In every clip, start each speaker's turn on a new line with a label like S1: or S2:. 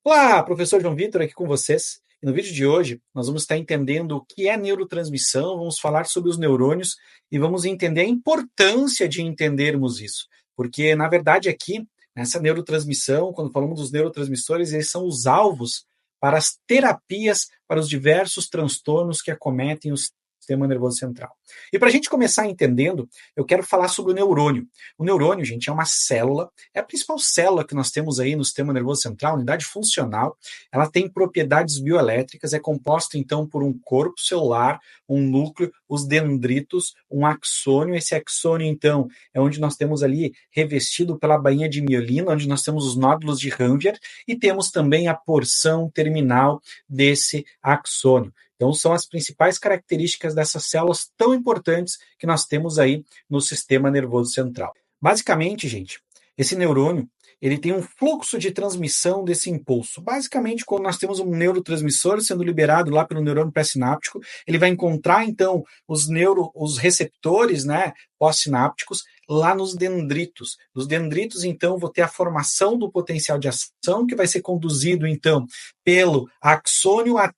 S1: Olá, professor João Vitor aqui com vocês. E no vídeo de hoje, nós vamos estar entendendo o que é neurotransmissão, vamos falar sobre os neurônios e vamos entender a importância de entendermos isso. Porque, na verdade, aqui, nessa neurotransmissão, quando falamos dos neurotransmissores, eles são os alvos para as terapias para os diversos transtornos que acometem o sistema nervoso central. E para a gente começar entendendo, eu quero falar sobre o neurônio. O neurônio, gente, é uma célula, é a principal célula que nós temos aí no sistema nervoso central, unidade funcional. Ela tem propriedades bioelétricas, é composta então por um corpo celular, um núcleo, os dendritos, um axônio. Esse axônio, então, é onde nós temos ali revestido pela bainha de mielina, onde nós temos os nódulos de Ranvier, e temos também a porção terminal desse axônio. Então, são as principais características dessas células tão importantes que nós temos aí no sistema nervoso central. Basicamente, gente, esse neurônio, ele tem um fluxo de transmissão desse impulso. Basicamente, quando nós temos um neurotransmissor sendo liberado lá pelo neurônio pré-sináptico, ele vai encontrar, então, os receptores, né, pós-sinápticos lá nos dendritos. Nos dendritos, então, vou ter a formação do potencial de ação, que vai ser conduzido, então, pelo axônio até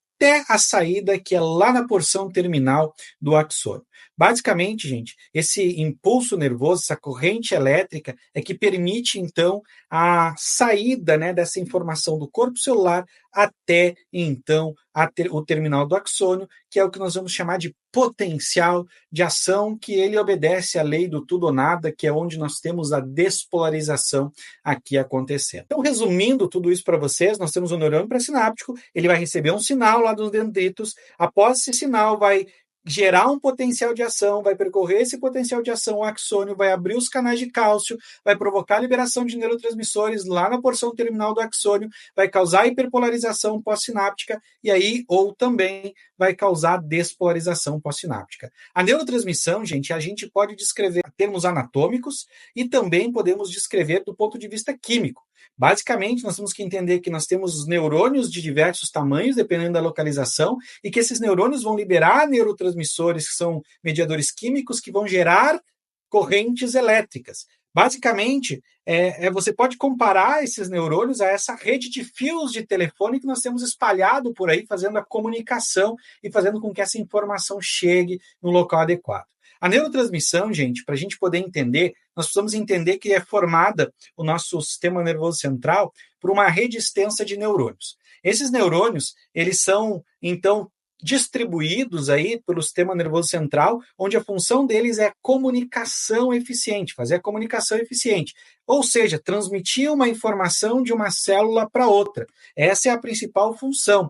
S1: a saída, que é lá na porção terminal do axônio. Basicamente, gente, esse impulso nervoso, essa corrente elétrica, é que permite, então, a saída, né, dessa informação do corpo celular até, então, o terminal do axônio, que é o que nós vamos chamar de potencial de ação, que ele obedece à lei do tudo ou nada, que é onde nós temos a despolarização aqui acontecendo. Então, resumindo tudo isso para vocês, nós temos um neurônio pré-sináptico, ele vai receber um sinal lá dos dendritos, após esse sinal vai gerar um potencial de ação, vai percorrer esse potencial de ação, o axônio vai abrir os canais de cálcio, vai provocar a liberação de neurotransmissores lá na porção terminal do axônio, vai causar hiperpolarização pós-sináptica e aí, ou também, vai causar despolarização pós-sináptica. A neurotransmissão, gente, a gente pode descrever em termos anatômicos e também podemos descrever do ponto de vista químico. Basicamente, nós temos que entender que nós temos neurônios de diversos tamanhos, dependendo da localização, e que esses neurônios vão liberar neurotransmissores, que são mediadores químicos, que vão gerar correntes elétricas. Basicamente, você pode comparar esses neurônios a essa rede de fios de telefone que nós temos espalhado por aí, fazendo a comunicação e fazendo com que essa informação chegue no local adequado. A neurotransmissão, gente, para a gente poder entender, nós precisamos entender que é formada o nosso sistema nervoso central por uma rede extensa de neurônios. Esses neurônios, eles são, então, distribuídos aí pelo sistema nervoso central, onde a função deles é comunicação eficiente, fazer a comunicação eficiente, ou seja, transmitir uma informação de uma célula para outra. Essa é a principal função.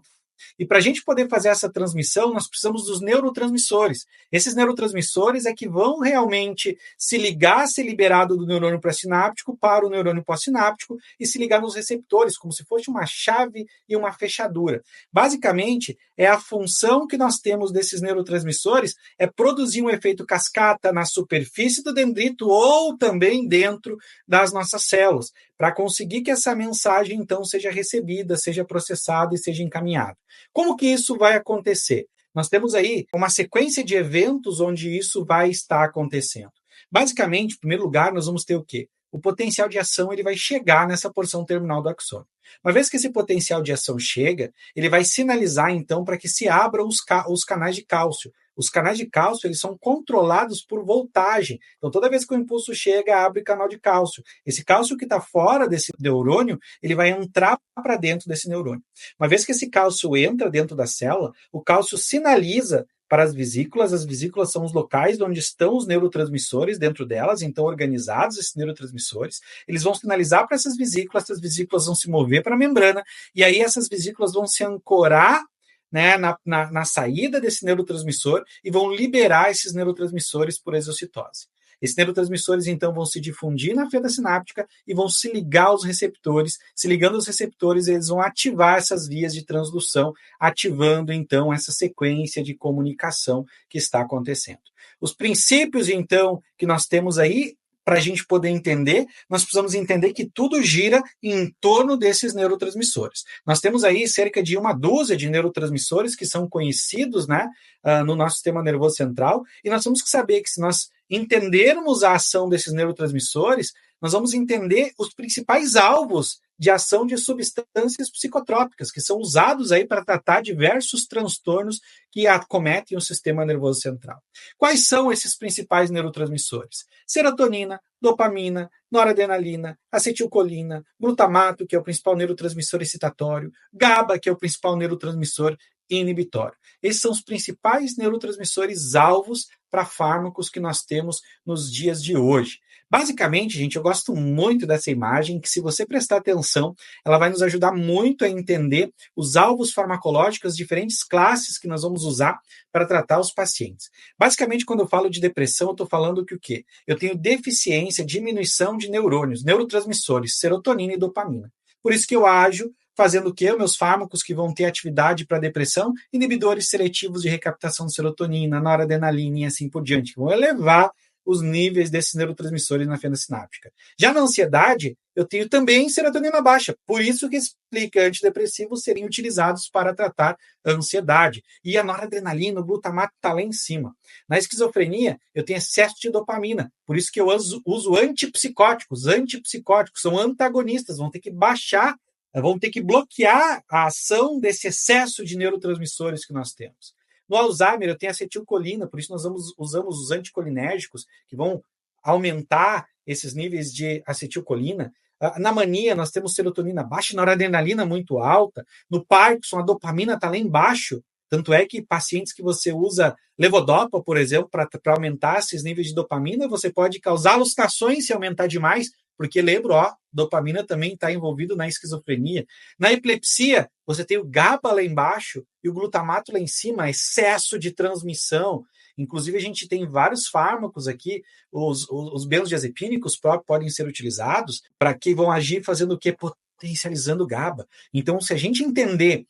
S1: E para a gente poder fazer essa transmissão, nós precisamos dos neurotransmissores. Esses neurotransmissores é que vão realmente se ligar, ser liberado do neurônio pré-sináptico para o neurônio pós-sináptico e se ligar nos receptores, como se fosse uma chave e uma fechadura. Basicamente, é a função que nós temos desses neurotransmissores é produzir um efeito cascata na superfície do dendrito ou também dentro das nossas células, para conseguir que essa mensagem, então, seja recebida, seja processada e seja encaminhada. Como que isso vai acontecer? Nós temos aí uma sequência de eventos onde isso vai estar acontecendo. Basicamente, em primeiro lugar, nós vamos ter o quê? O potencial de ação ele vai chegar nessa porção terminal do axônio. Uma vez que esse potencial de ação chega, ele vai sinalizar, então, para que se abram os canais de cálcio. Os canais de cálcio eles são controlados por voltagem. Então, toda vez que o impulso chega, abre o canal de cálcio. Esse cálcio que está fora desse neurônio, ele vai entrar para dentro desse neurônio. Uma vez que esse cálcio entra dentro da célula, o cálcio sinaliza para as vesículas são os locais onde estão os neurotransmissores dentro delas, então organizados esses neurotransmissores, eles vão sinalizar para essas vesículas vão se mover para a membrana, e aí essas vesículas vão se ancorar, né, na saída desse neurotransmissor e vão liberar esses neurotransmissores por exocitose. Esses neurotransmissores, então, vão se difundir na fenda sináptica e vão se ligar aos receptores. Se ligando aos receptores, eles vão ativar essas vias de transdução, ativando, então, essa sequência de comunicação que está acontecendo. Os princípios, então, que nós temos aí, para a gente poder entender, nós precisamos entender que tudo gira em torno desses neurotransmissores. Nós temos aí cerca de uma dúzia de neurotransmissores que são conhecidos, né, no nosso sistema nervoso central, e nós temos que saber que se nós entendermos a ação desses neurotransmissores, nós vamos entender os principais alvos de ação de substâncias psicotrópicas, que são usados aí para tratar diversos transtornos que acometem o sistema nervoso central. Quais são esses principais neurotransmissores? Serotonina, dopamina, noradrenalina, acetilcolina, glutamato, que é o principal neurotransmissor excitatório, GABA, que é o principal neurotransmissor inibitório. Esses são os principais neurotransmissores alvos para fármacos que nós temos nos dias de hoje. Basicamente, gente, eu gosto muito dessa imagem, que se você prestar atenção, ela vai nos ajudar muito a entender os alvos farmacológicos, diferentes classes que nós vamos usar para tratar os pacientes. Basicamente, quando eu falo de depressão, eu estou falando que o quê? Eu tenho deficiência, diminuição de neurônios, neurotransmissores, serotonina e dopamina. Por isso que eu ajo fazendo o quê? Meus fármacos que vão ter atividade para depressão, inibidores seletivos de recaptação de serotonina, noradrenalina e assim por diante, que vão elevar os níveis desses neurotransmissores na fenda sináptica. Já na ansiedade, eu tenho também serotonina baixa, por isso que explica antidepressivos serem utilizados para tratar a ansiedade. E a noradrenalina, o glutamato está lá em cima. Na esquizofrenia, eu tenho excesso de dopamina, por isso que eu uso antipsicóticos. Antipsicóticos são antagonistas, vão ter que baixar, vão ter que bloquear a ação desse excesso de neurotransmissores que nós temos. No Alzheimer, eu tenho acetilcolina, por isso nós usamos os anticolinérgicos, que vão aumentar esses níveis de acetilcolina. Na mania, nós temos serotonina baixa, noradrenalina muito alta. No Parkinson, a dopamina está lá embaixo. Tanto é que pacientes que você usa levodopa, por exemplo, para aumentar esses níveis de dopamina, você pode causar alucinações se aumentar demais, porque lembro, dopamina também está envolvido na esquizofrenia. Na epilepsia, você tem o GABA lá embaixo e o glutamato lá em cima, excesso de transmissão. Inclusive, a gente tem vários fármacos aqui, os benzodiazepínicos próprios podem ser utilizados para que vão agir fazendo o quê? Potencializando o GABA. Então, se a gente entender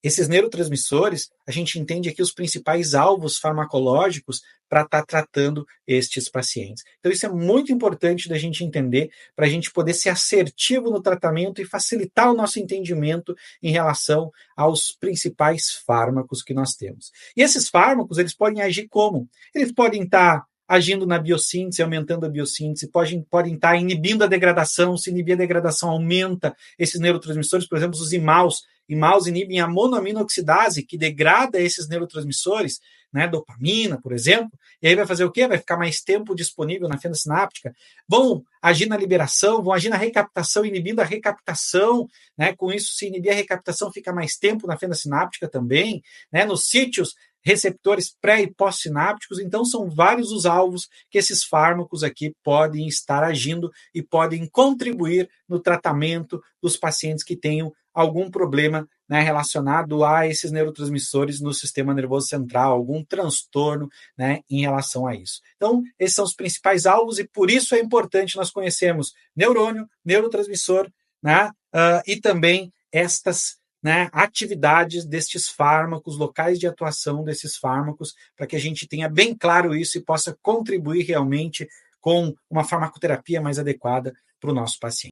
S1: esses neurotransmissores, a gente entende aqui os principais alvos farmacológicos para estar tratando estes pacientes. Então, isso é muito importante da gente entender para a gente poder ser assertivo no tratamento e facilitar o nosso entendimento em relação aos principais fármacos que nós temos. E esses fármacos, eles podem agir como? Eles podem estar agindo na biossíntese, aumentando a biossíntese, podem estar inibindo a degradação. Se inibir a degradação, aumenta esses neurotransmissores, por exemplo, os imaus. Imaus inibem a monoaminoxidase, que degrada esses neurotransmissores, né, dopamina, por exemplo, e aí vai fazer o quê? Vai ficar mais tempo disponível na fenda sináptica, vão agir na liberação, vão agir na recaptação, inibindo a recaptação, né, com isso, se inibir a recaptação, fica mais tempo na fenda sináptica também, né, nos sítios receptores pré- e pós-sinápticos. Então, são vários os alvos que esses fármacos aqui podem estar agindo e podem contribuir no tratamento dos pacientes que tenham algum problema, né, relacionado a esses neurotransmissores no sistema nervoso central, algum transtorno, né, em relação a isso. Então, esses são os principais alvos e por isso é importante nós conhecermos neurônio, neurotransmissor, né, e também estas, né, atividades destes fármacos, locais de atuação desses fármacos, para que a gente tenha bem claro isso e possa contribuir realmente com uma farmacoterapia mais adequada para o nosso paciente.